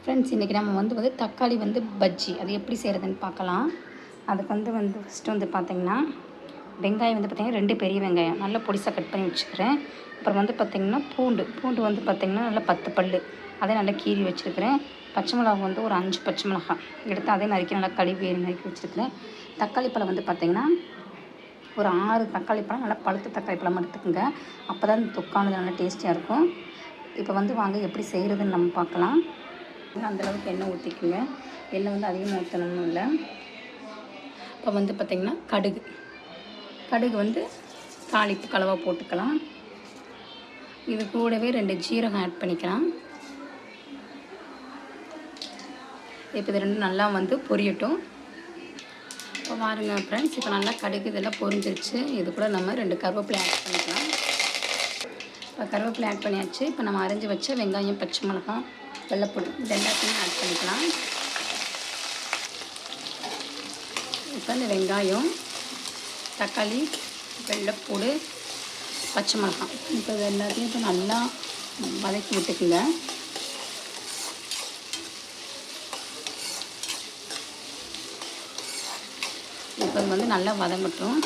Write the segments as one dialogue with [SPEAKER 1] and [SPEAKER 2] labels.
[SPEAKER 1] Friends, இன்றைக்கி நம்ம வந்து தக்காளி பஜ்ஜி அது எப்படி செய்கிறதுன்னு பார்க்கலாம். அதுக்கு ஃபஸ்ட்டு பார்த்திங்கன்னா, வெங்காயம் பார்த்திங்கன்னா 2 பெரிய வெங்காயம் நல்லா பொடிசாக கட் பண்ணி வச்சுக்கிறேன். அப்புறம் பார்த்திங்கன்னா பூண்டு பார்த்திங்கன்னா நல்லா 10 பல் அதை நல்லா கீறி வச்சுருக்கிறேன். பச்சை மிளகா ஒரு 5 பச்சை மிளகாய் எடுத்து அதே நறுக்கி நல்லா கழுவி நறுக்கி வச்சுருக்கிறேன். தக்காளி பழம் பார்த்திங்கன்னா ஒரு 6 தக்காளி பழம் நல்லா பழுத்த தக்காளி பழம் எடுத்துக்கோங்க. அப்போ தான் இந்த தொக்கானது நல்லா டேஸ்டியாக இருக்கும். இப்போ வாங்க எப்படி செய்கிறதுன்னு நம்ம பார்க்கலாம். அந்தளவுக்கு எண்ணெய் ஊற்றிக்குங்க. எண்ணெய் அதிகமாக ஊற்றணும்னு இல்லை. இப்போ பார்த்திங்கன்னா கடுகு தாளிப்பு கலவாக போட்டுக்கலாம். இது கூடவே 2 ஜீரகம் ஆட் பண்ணிக்கலாம். இப்போ இது 2 நல்லா பொரியட்டும். இப்போ பாருங்க ஃப்ரெண்ட்ஸ், இப்போ நல்லா கடுகு இதெல்லாம் பொரிஞ்சிருச்சு. இது கூட நம்ம 2 கருவேப்பிலை ஆட் பண்ணிக்கலாம். இப்போ கருவேப்பிலை ஆட் பண்ணியாச்சு. இப்போ நம்ம அரைஞ்சி வச்ச வெங்காயம், பச்சை மிளகாய், வெள்ளைப்பூடு இது எல்லாத்தையும் ஆட் பண்ணிக்கலாம். இப்போ இந்த வெங்காயம், தக்காளி, வெள்ளைப்பூடு, பச்சை மிளகாய் இப்போ இது எல்லாத்தையும் இப்போ நல்லா வதக்கி விட்டுக்குங்க. இப்போ இது நல்லா வதங்கட்டும்.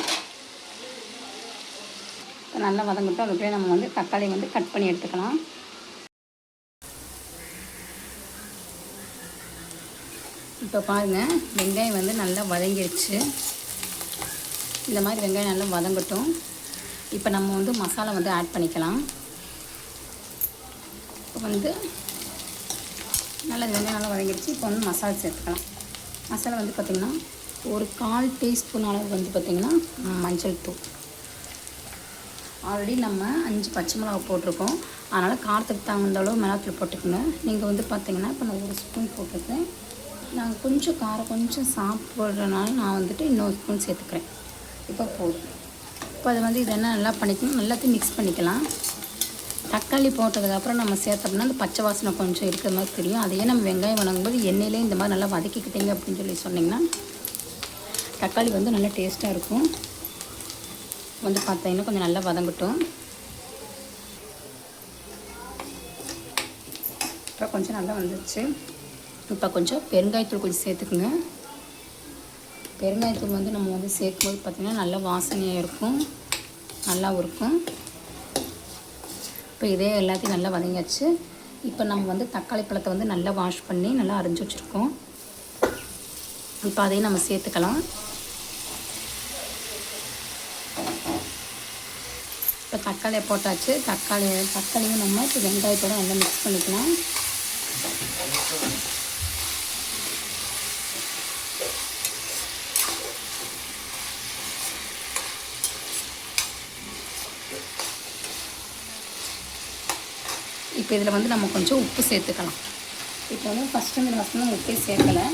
[SPEAKER 1] இப்போ நல்லா வதங்கட்டும். அதுக்குள்ளே நம்ம தக்காளி கட் பண்ணி எடுத்துக்கலாம். இப்போ பாருங்கள், வெங்காயம் நல்லா வதங்கிடுச்சு. இந்த மாதிரி வெங்காயம் நல்லா வதங்கட்டும். இப்போ நம்ம மசாலா ஆட் பண்ணிக்கலாம். இப்போ நல்லா வெங்காயம் நல்லா வதங்கிடுச்சு. இப்போ மசாலா சேர்த்துக்கலாம். மசாலா பார்த்திங்கன்னா ஒரு 1/4 டீஸ்பூன் அளவு பார்த்திங்கன்னா மஞ்சள் தூள். ஆல்ரெடி நம்ம 5 பச்சை மிளகா போட்டிருக்கோம். அதனால் காரத்துக்கு தகுந்த அளவு மிளகாத்தூள் போட்டுக்கோங்க. நீங்கள் பார்த்திங்கன்னா இப்போ நான் 1 ஸ்பூன் போட்டிருக்கேன். நான் கொஞ்சம் காரம் கொஞ்சம் சாப்பிட்றதுனால நான் இன்னொரு ஸ்பூன் சேர்த்துக்கிறேன். இப்போ போதும். இப்போ அது இதெல்லாம் நல்லா பண்ணிக்கணும். எல்லாத்தையும் மிக்ஸ் பண்ணிக்கலாம். தக்காளி போட்டதுக்கப்புறம் நம்ம சேர்த்தோம்னா அந்த பச்சை வாசனை கொஞ்சம் இருக்கிற மாதிரி தெரியும். அதையே நம்ம வெங்காயம் வணங்கும்போது எண்ணெயிலே இந்த மாதிரி நல்லா வதக்கிக்கிட்டீங்க அப்படின்னு சொன்னிங்கன்னா தக்காளி நல்லா டேஸ்ட்டாக இருக்கும். பார்த்தீங்கன்னா கொஞ்சம் நல்லா வதங்கட்டும். இப்போ கொஞ்சம் நல்லா வந்துடுச்சு. இப்போ கொஞ்சம் பெருங்காயத்தூள் கொஞ்சம் சேர்த்துக்குங்க. பெருங்காயத்தூள் நம்ம சேர்க்கும்போது பார்த்திங்கன்னா நல்லா வாசனையாக இருக்கும், நல்லாவும் இருக்கும். இப்போ இதே எல்லாத்தையும் நல்லா வதங்கியாச்சு. இப்போ நம்ம தக்காளி பழத்தை நல்லா வாஷ் பண்ணி நல்லா அரைஞ்சி வச்சுருக்கோம். இப்போ அதையும் நம்ம சேர்த்துக்கலாம். இப்போ தக்காளியை போட்டாச்சு. தக்காளியும் நம்ம இப்போ வெங்காயத்தோடு நல்லா மிக்ஸ் பண்ணிக்கலாம். இப்போ இதில் நம்ம கொஞ்சம் உப்பு சேர்த்துக்கலாம். இப்போ ஃபஸ்ட்டு நம்ம உப்பே சேர்க்கலை.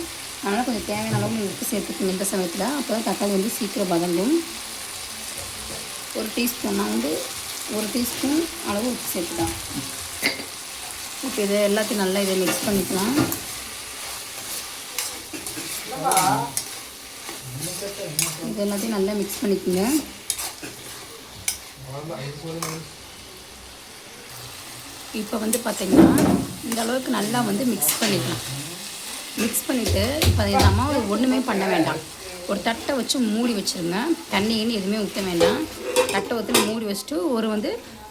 [SPEAKER 1] அதனால் கொஞ்சம் தேவையான அளவு உப்பு சேர்த்துக்கணும் இந்த சமயத்தில். அப்போ தான் தக்காளி சீக்கிரம் வதங்கும். 1 டீஸ்பூன் நான் 1 டீஸ்பூன் அளவு உப்பு சேர்த்துக்கலாம். இப்போ இதை எல்லாத்தையும் நல்லா இதை மிக்ஸ் பண்ணிக்கலாம். இது எல்லாத்தையும் நல்லா மிக்ஸ் பண்ணிக்கோங்க. இப்போ பார்த்திங்கன்னா இந்த அளவுக்கு நல்லா மிக்ஸ் பண்ணிக்கலாம். மிக்ஸ் பண்ணிவிட்டு இப்போ அதை நம்ம ஒன்றுமே பண்ண வேண்டாம். ஒரு தட்டை வச்சு மூடி வச்சுருங்க. தண்ணின்னு எதுவுமே ஊற்ற வேண்டாம். தட்டை ஊற்றி மூடி வச்சுட்டு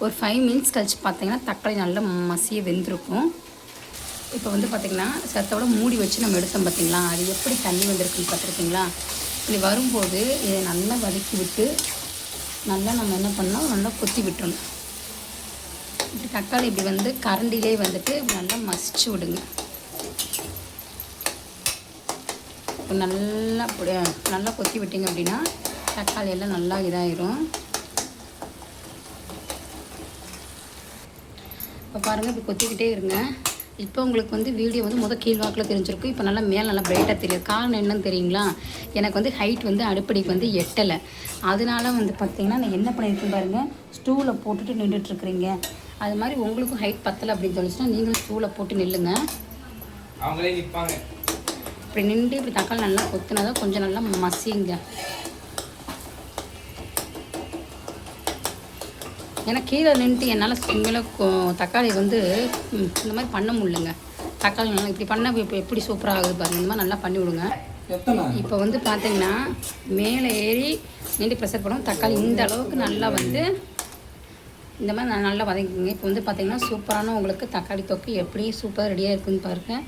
[SPEAKER 1] ஒரு 5 மினிட்ஸ் கழித்து பார்த்திங்கன்னா தக்காளி நல்லா மசிய வெந்திருக்கும். இப்போ பார்த்திங்கன்னா சத்தோட மூடி வச்சு நம்ம எடுத்தோம் பார்த்திங்களா, அது எப்படி தண்ணி வந்திருக்குன்னு பார்த்துருக்கீங்களா. இப்படி வரும்போது இதை நல்லா வதக்கி விட்டு நல்லா நம்ம என்ன பண்ணோம், நல்லா கொத்தி விட்டுறணும். இப்படி தக்காளி இப்படி கரண்டிலே நல்லா மசிச்சு விடுங்க. இப்போ நல்லா கொத்தி விட்டிங்க அப்படின்னா தக்காளி எல்லாம் நல்லா இதாகிடும். இப்போ பாருங்கள், இப்போ கொத்திக்கிட்டே இருங்க. இப்போ உங்களுக்கு வீடியோ முதல் கீழ்வாக்கில் தெரிஞ்சிருக்கும். இப்போ நல்லா மேலே நல்லா பிரைட்டாக தெரியுது. காரணம் என்னன்னு தெரியுங்களா, எனக்கு ஹைட் அடுப்படிக்கு எட்டலை. அதனால பார்த்திங்கன்னா நான் என்ன பண்ணியிருக்கேன் பாருங்கள், ஸ்டூவில் போட்டுட்டு நின்றுட்டுருக்குறீங்க. அது மாதிரி உங்களுக்கும் ஹைட் பத்தலை அப்படின்னு சொல்லிச்சுன்னா நீங்களும் ஸ்டூவில் போட்டு நில்லுங்க.
[SPEAKER 2] அவங்களே நிற்பாங்க.
[SPEAKER 1] இப்படி நின்று இப்படி தக்காளி நல்லா கொத்துனா தான் கொஞ்சம் நல்லா மசிங்க. ஏன்னா கீழே நின்றுட்டு என்னால் உண்மையில தக்காளி இந்த மாதிரி பண்ண முடியலங்க. தக்காளி நல்லா இப்படி பண்ணால் இப்போ எப்படி சூப்பராக ஆகுது பாருங்கள். இந்த மாதிரி நல்லா பண்ணி விடுங்க. இப்போ வந்து பார்த்தீங்கன்னா மேலே ஏறி நின்று ப்ரெஷர் பண்ணும். தக்காளி இந்த அளவுக்கு நல்லா வந்து இந்த மாதிரி நான் நல்லா வதக்கிங்க. இப்போ வந்து பார்த்தீங்கன்னா சூப்பரான உங்களுக்கு தக்காளி தொக்கு எப்படி சூப்பராக ரெடியாக இருக்குதுன்னு பாருங்கள்.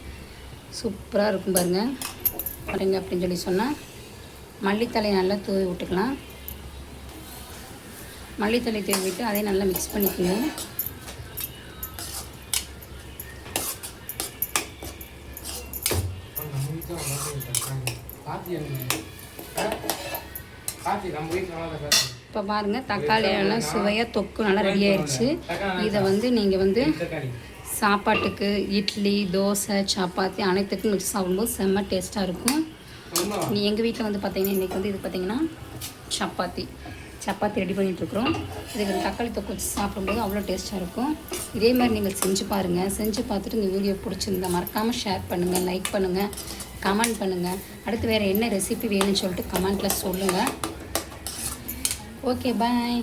[SPEAKER 1] சூப்பராக இருக்கும் பாருங்கள். பாருங்க அப்படின்னு சொல்லி சொன்னால் மல்லித்தலை நல்லா தூவி விட்டுக்கலாம். மல்லித்தலை தூவி விட்டு அதே நல்லா மிக்ஸ் பண்ணிக்கணும். இப்போ பாருங்கள் தக்காளி எல்லாம் சுவையாக தொக்கு நல்லா ரெடி ஆயிடுச்சு. இதை வந்து நீங்கள் வந்து சாப்பாட்டுக்கு இட்லி தோசை சப்பாத்தி அனைத்துக்கும் வச்சு சாப்பிடும்போது செம்ம டேஸ்ட்டாக இருக்கும். எங்கள் வீட்டில் வந்து பார்த்திங்கன்னா இன்றைக்கி வந்து இது பார்த்திங்கன்னா சப்பாத்தி ரெடி பண்ணிகிட்ருக்குறோம். இதுக்கு தக்காளி தொக்கு வச்சு சாப்பிடும்போது அவ்வளோ டேஸ்ட்டாக இருக்கும். இதே மாதிரி நீங்கள் செஞ்சு பாருங்கள். செஞ்சு பார்த்துட்டு இந்த வீடியோ பிடிச்சிருந்தா மறக்காமல் ஷேர் பண்ணுங்கள், லைக் பண்ணுங்கள், கமெண்ட் பண்ணுங்கள். அடுத்து வேறு என்ன ரெசிபி வேணும்னு சொல்லிட்டு கமெண்ட்டில் சொல்லுங்கள். Okay bye,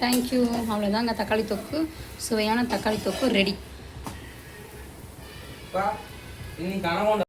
[SPEAKER 1] thank you. அவ்வளோதாங்க தக்காளி தொக்கு, சுவையான தக்காளி தொக்கு ரெடி.
[SPEAKER 2] இன்னைக்கு